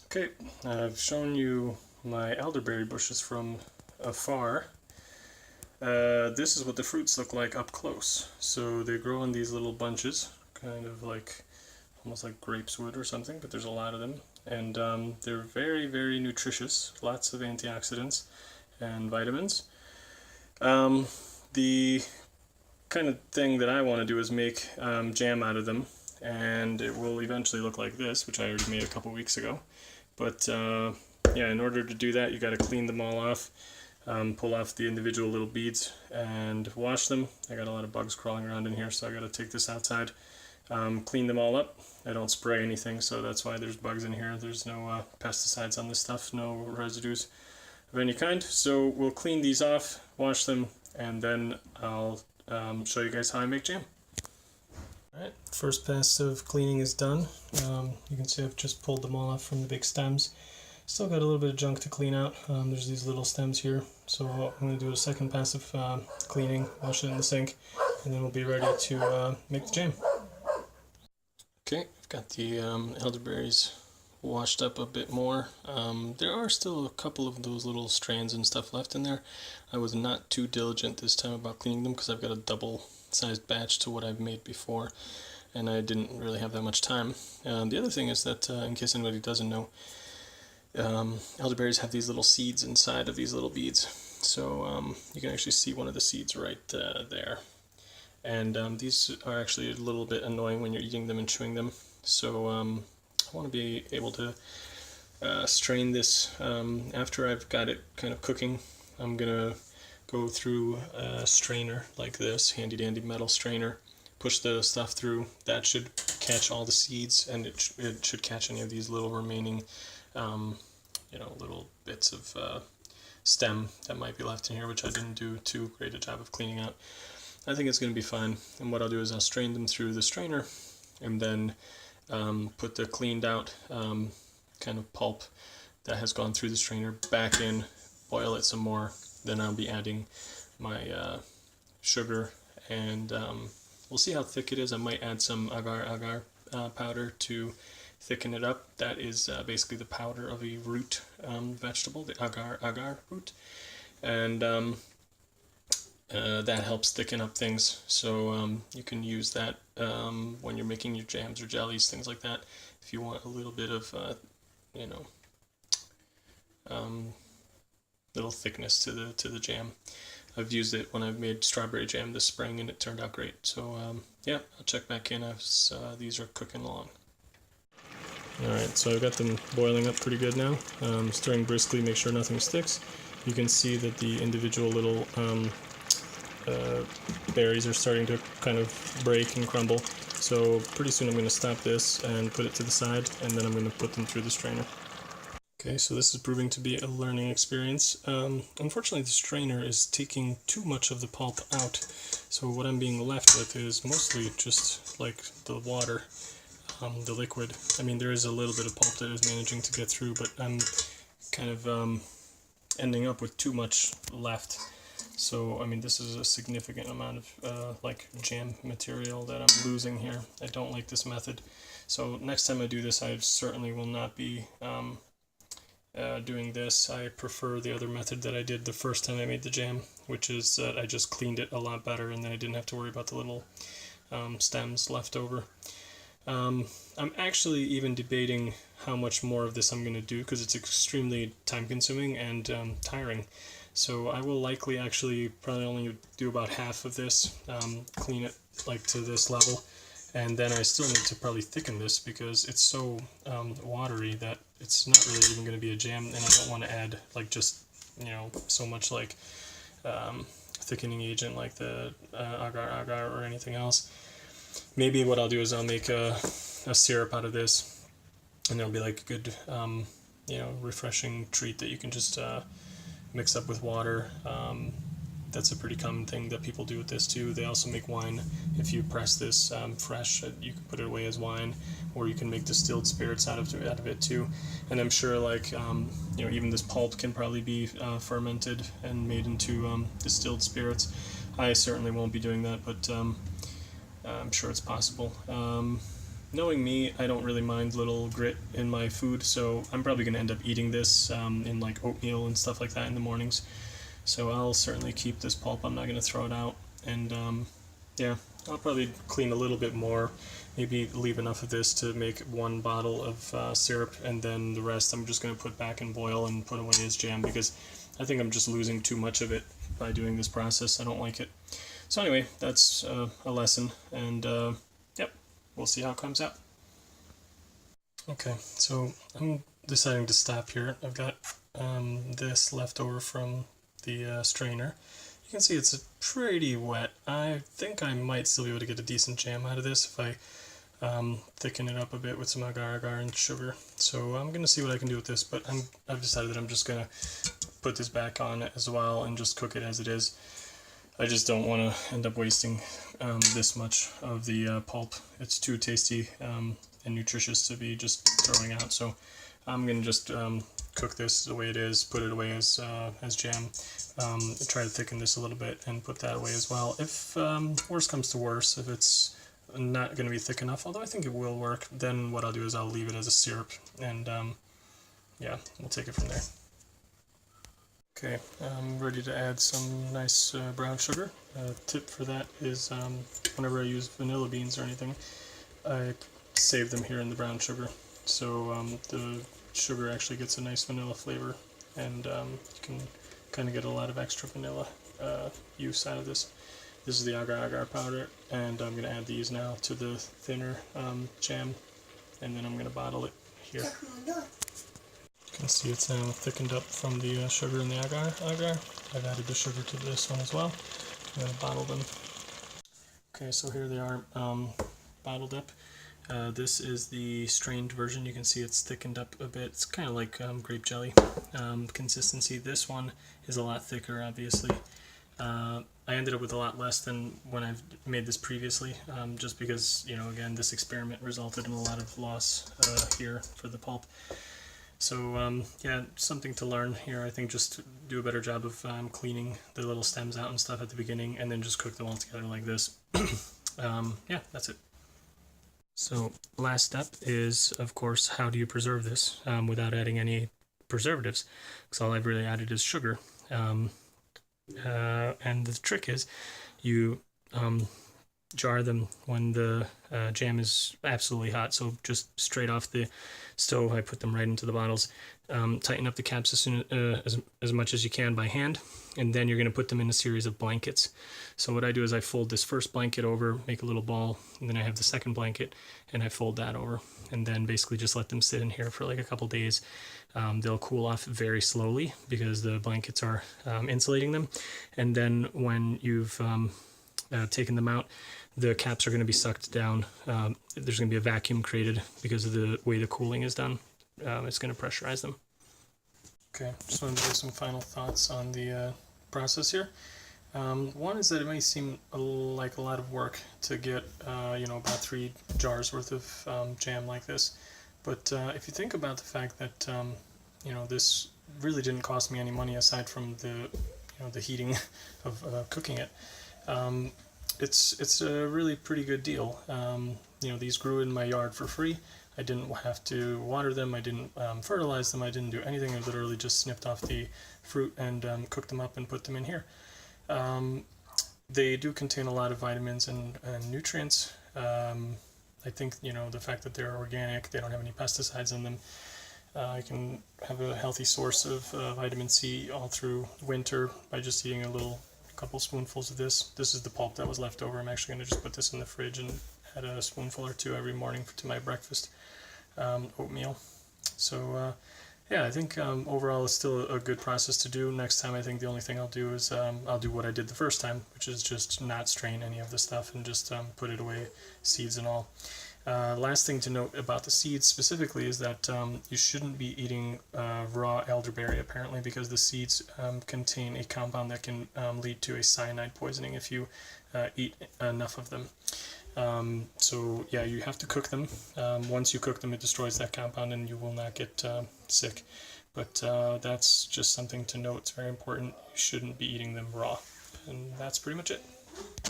Okay, I've shown you my elderberry bushes from afar. This is what the fruits look like up close. So they grow in these little bunches, kind of like, almost like grapes would or something, but there's a lot of them. And they're very, very nutritious, lots of antioxidants and vitamins. The kind of thing that I want to do is make jam out of them, and it will eventually look like this, which I already made a couple weeks ago. But yeah, in order to do that, you got to clean them all off, pull off the individual little beads, and wash them. I got a lot of bugs crawling around in here, so I got to take this outside, clean them all up. I don't spray anything, so that's why there's bugs in here. There's no pesticides on this stuff, no residues of any kind. So we'll clean these off, wash them, and then I'll show you guys how I make jam. Alright, first pass of cleaning is done. You can see I've just pulled them all off from the big stems. Still got a little bit of junk to clean out. There's these little stems here. So I'm going to do a second pass of cleaning, wash it in the sink, and then we'll be ready to make the jam. Okay, I've got the elderberries washed up a bit more. There are still a couple of those little strands and stuff left in there. I was not too diligent this time about cleaning them because I've got a double-sized batch to what I've made before, and I didn't really have that much time. The other thing is that, in case anybody doesn't know, elderberries have these little seeds inside of these little beads. So you can actually see one of the seeds right there. And these are actually a little bit annoying when you're eating them and chewing them. So I want to be able to strain this after I've got it kind of cooking. I'm going to go through a strainer like this, handy dandy metal strainer, push the stuff through. That should catch all the seeds, and it should catch any of these little remaining little bits of stem that might be left in here, which I didn't do too great a job of cleaning out. I think it's going to be fine, and what I'll do is I'll strain them through the strainer, and then put the cleaned out kind of pulp that has gone through the strainer back in, boil it some more, then I'll be adding my sugar, and we'll see how thick it is. I might add some agar powder to thicken it up. That is basically the powder of a root vegetable, the agar root, and that helps thicken up things. So you can use that when you're making your jams or jellies, things like that. If you want a little bit of little thickness to the jam. I've used it when I've made strawberry jam this spring, and it turned out great. So yeah, I'll check back in as these are cooking along. Alright, so I've got them boiling up pretty good now. Stirring briskly, make sure nothing sticks. You can see that the individual little berries are starting to kind of break and crumble. So pretty soon I'm going to stop this and put it to the side, and then I'm going to put them through the strainer. Okay, so this is proving to be a learning experience. Unfortunately, the strainer is taking too much of the pulp out, so what I'm being left with is mostly just like the water, the liquid. I mean, there is a little bit of pulp that is managing to get through, but I'm kind of ending up with too much left. So, I mean, this is a significant amount of like jam material that I'm losing here. I don't like this method. So next time I do this, I certainly will not be doing this. I prefer the other method that I did the first time I made the jam, which is that I just cleaned it a lot better, and then I didn't have to worry about the little stems left over. I'm actually even debating how much more of this I'm going to do, because it's extremely time consuming and tiring. So I will likely actually probably only do about half of this, clean it like to this level, and then I still need to probably thicken this because it's so watery that it's not really even going to be a jam, and I don't want to add like just so much like thickening agent like the agar or anything else. Maybe what I'll do is I'll make a syrup out of this, and it'll be like a good refreshing treat that you can just mix up with water. That's a pretty common thing that people do with this too. They also make wine. If you press this fresh, you can put it away as wine, or you can make distilled spirits out of it too. And I'm sure like even this pulp can probably be fermented and made into distilled spirits. I certainly won't be doing that, but I'm sure it's possible. knowing me, I don't really mind little grit in my food, so I'm probably going to end up eating this in like oatmeal and stuff like that in the mornings. So I'll certainly keep this pulp. I'm not going to throw it out. And yeah, I'll probably clean a little bit more, maybe leave enough of this to make 1 bottle of syrup, and then the rest I'm just going to put back in boil and put away as jam, because I think I'm just losing too much of it by doing this process. I don't like it. So anyway, that's a lesson, and yep, we'll see how it comes out. Okay, so I'm deciding to stop here. I've got this left over from the strainer. You can see it's pretty wet. I think I might still be able to get a decent jam out of this if I thicken it up a bit with some agar and sugar. So I'm going to see what I can do with this, but I've decided that I'm just going to put this back on as well and just cook it as it is. I just don't want to end up wasting this much of the pulp. It's too tasty and nutritious to be just throwing out. So I'm going to just cook this the way it is, put it away as jam, try to thicken this a little bit and put that away as well. If worse comes to worse, if it's not going to be thick enough, although I think it will work, then what I'll do is I'll leave it as a syrup, and yeah, we'll take it from there. Okay, I'm ready to add some nice brown sugar. Tip for that is whenever I use vanilla beans or anything, I save them here in the brown sugar. So the sugar actually gets a nice vanilla flavor, and you can kind of get a lot of extra vanilla use out of this. This is the agar powder, and I'm going to add these now to the thinner jam, and then I'm going to bottle it here. You can see it's now thickened up from the sugar and the agar. I've added the sugar to this one as well. I'm going to bottle them. Okay, so here they are bottled up. This is the strained version. You can see it's thickened up a bit. It's kind of like grape jelly consistency. This one is a lot thicker, obviously. I ended up with a lot less than when I've made this previously, just because, you know, again, this experiment resulted in a lot of loss here for the pulp. So yeah, something to learn here. I think just do a better job of cleaning the little stems out and stuff at the beginning, and then just cook them all together like this. Yeah, that's it. So last step is, of course, how do you preserve this without adding any preservatives? Because all I've really added is sugar. And the trick is you jar them when the jam is absolutely hot. So just straight off the stove, I put them right into the bottles. Tighten up the caps as much as you can by hand, and then you're going to put them in a series of blankets. So what I do is I fold this first blanket over, make a little ball, and then I have the second blanket, and I fold that over, and then basically just let them sit in here for like a couple days. They'll cool off very slowly because the blankets are insulating them, and then when you've taken them out, the caps are going to be sucked down. There's going to be a vacuum created because of the way the cooling is done. It's going to pressurize them. Okay, just wanted to give some final thoughts on the process here. One is that it may seem like a lot of work to get about 3 jars worth of jam like this, but if you think about the fact that this really didn't cost me any money aside from the heating of cooking it, it's a really pretty good deal. These grew in my yard for free. I didn't have to water them, I didn't fertilize them, I didn't do anything. I literally just snipped off the fruit and cooked them up and put them in here. They do contain a lot of vitamins and nutrients. I think the fact that they're organic, they don't have any pesticides in them. I can have a healthy source of vitamin C all through winter by just eating a couple spoonfuls of this. This is the pulp that was left over. I'm actually going to just put this in the fridge and add a spoonful or 2 every morning to my breakfast oatmeal. So yeah, I think overall it's still a good process to do. Next time I think the only thing I'll do is I'll do what I did the first time, which is just not strain any of the stuff and just put it away, seeds and all. Last thing to note about the seeds specifically is that you shouldn't be eating raw elderberry apparently, because the seeds contain a compound that can lead to a cyanide poisoning if you eat enough of them. So yeah, you have to cook them. Once you cook them, it destroys that compound and you will not get sick. But that's just something to note. It's very important. You shouldn't be eating them raw. And that's pretty much it.